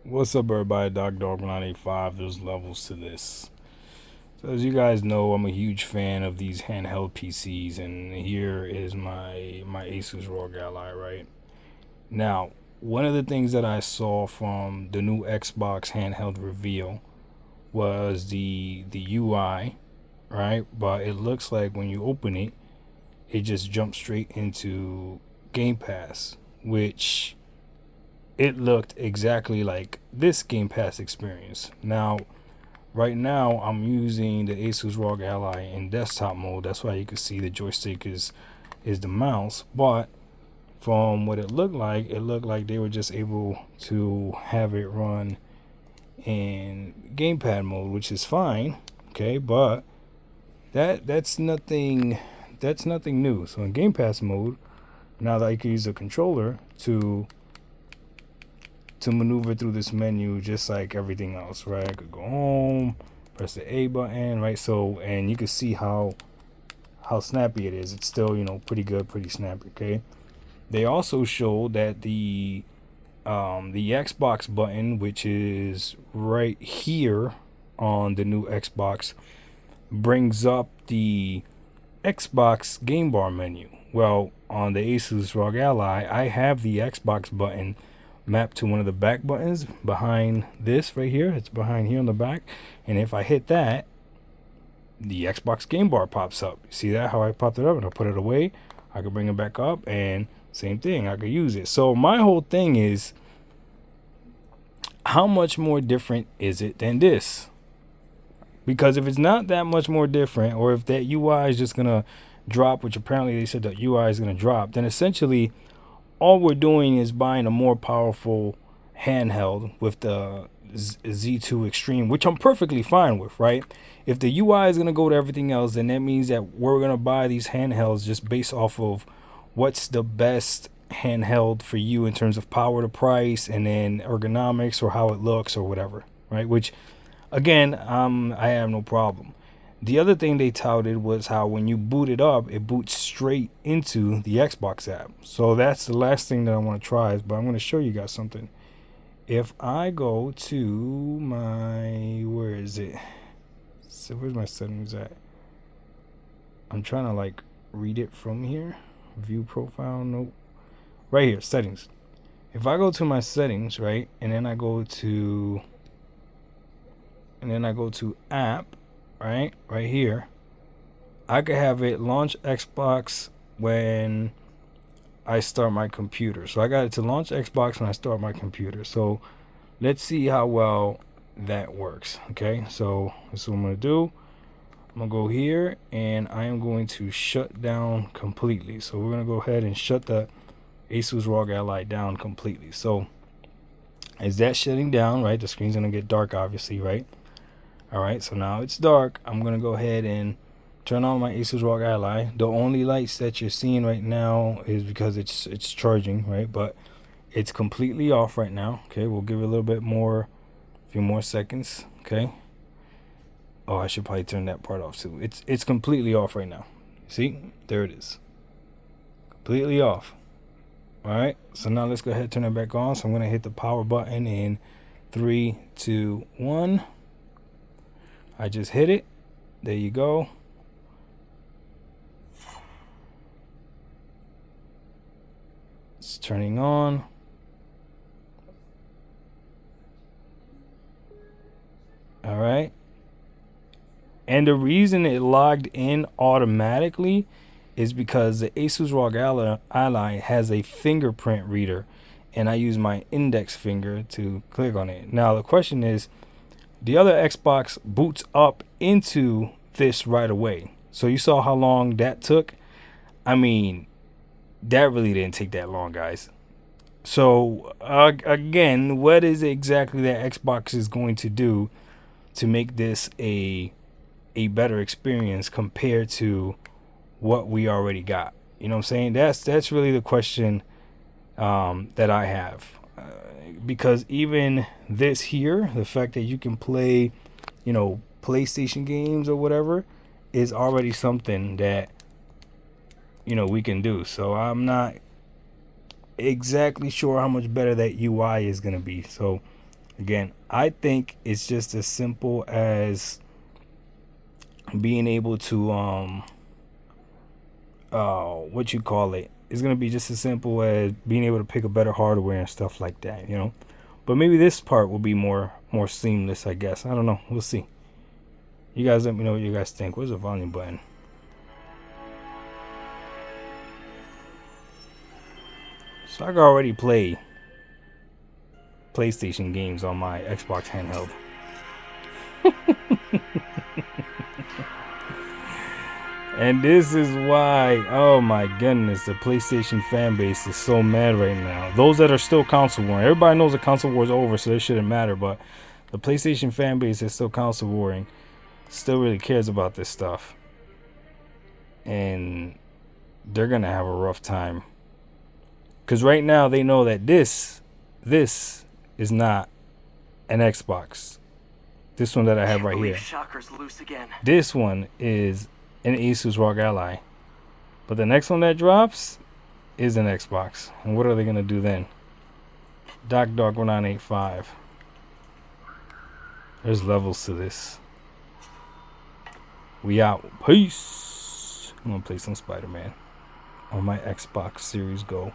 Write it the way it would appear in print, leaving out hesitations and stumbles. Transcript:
What's up, everybody? Dog 985. There's levels to this. So as you guys know, I'm a huge fan of these handheld PCs, and here is my Asus Rog Ally. Right now, one of the things that I saw from the new Xbox handheld reveal was the UI, right? But it looks like when you open it, it just jumps straight into Game Pass, which it looked exactly like this Game Pass experience. Now, right now, I'm using the Asus Rog Ally in desktop mode. That's why you can see the joystick is the mouse. But from what it looked like they were just able to have it run in gamepad mode, which is fine. Okay, but that's nothing new. So in Game Pass mode, now that I can use the controller to maneuver through this menu just like everything else, right? I could go home, press the A button, right? So, and you can see how snappy it is. It's still, pretty good, pretty snappy. Okay. They also showed that the Xbox button, which is right here on the new Xbox, brings up the Xbox game bar menu. Well, on the Asus ROG Ally, I have the Xbox button mapped to one of the back buttons behind this right here. It's behind here on the back. And if I hit that, the Xbox game bar pops up. See that? How I popped it up and I put it away. I could bring it back up and same thing. I could use it. So my whole thing is, how much more different is it than this? Because if it's not that much more different, or if that UI is just going to drop, which apparently they said that UI is going to drop, then essentially all we're doing is buying a more powerful handheld with the Z2 Extreme, which I'm perfectly fine with, right? If the UI is going to go to everything else, then that means that we're going to buy these handhelds just based off of what's the best handheld for you in terms of power to price and then ergonomics or how it looks or whatever, right? Which, again, I have no problem. The other thing they touted was how when you boot it up, it boots straight into the Xbox app. So that's the last thing that I want to try, but I'm going to show you guys something. If I go to my, where is it? So where's my settings at? I'm trying to like read it from here. View profile, nope. Right here, settings. If I go to my settings, right, and then I go to app, right here, I could have it launch Xbox when I start my computer. So I got it to launch Xbox when I start my computer. So let's see how well that works. Okay, so this is what I'm gonna do. I'm gonna go here and I am going to shut down completely. So we're gonna go ahead and shut the Asus ROG Ally down completely. So as that shutting down, right, the screen's gonna get dark, obviously, right? All right, so now it's dark. I'm gonna go ahead and turn on my Asus ROG Ally. The only lights that you're seeing right now is because it's charging, right? But it's completely off right now. Okay, we'll give it a little bit more, a few more seconds. Okay. Oh, I should probably turn that part off too. It's completely off right now. See, there it is, completely off. All right, so now let's go ahead and turn it back on. So I'm gonna hit the power button in 3, 2, 1. I just hit it. There you go. It's turning on. All right. And the reason it logged in automatically is because the Asus ROG Ally has a fingerprint reader, and I use my index finger to click on it. Now the question is, the other Xbox boots up into this right away. So you saw how long that took. I mean, that really didn't take that long, guys. So again, what is exactly that Xbox is going to do to make this a better experience compared to what we already got? You know what I'm saying? That's really the question that I have. Because even this here, the fact that you can play, PlayStation games or whatever, is already something that we can do. So I'm not exactly sure how much better that UI is going to be. So Again, I think it's just as simple as being able to what you call it. It's gonna be just as simple as being able to pick a better hardware and stuff like that, you know. But maybe this part will be more seamless, I guess. I don't know. We'll see. You guys let me know what you guys think. Where's the volume button? So I can already play PlayStation games on my Xbox handheld. And this is why, oh my goodness, the PlayStation fan base is so mad right now. Those that are still console warring, everybody knows the console war is over, so it shouldn't matter. But the PlayStation fan base is still console warring, still really cares about this stuff, and they're gonna have a rough time. Cause right now they know that this is not an Xbox. This one that I have right here. Shocker's loose again. This one is an Asus Rog Ally. But the next one that drops is an Xbox. And what are they gonna do then? DocDog1985. There's levels to this. We out. Peace. I'm gonna play some Spider-Man on my Xbox Series Go.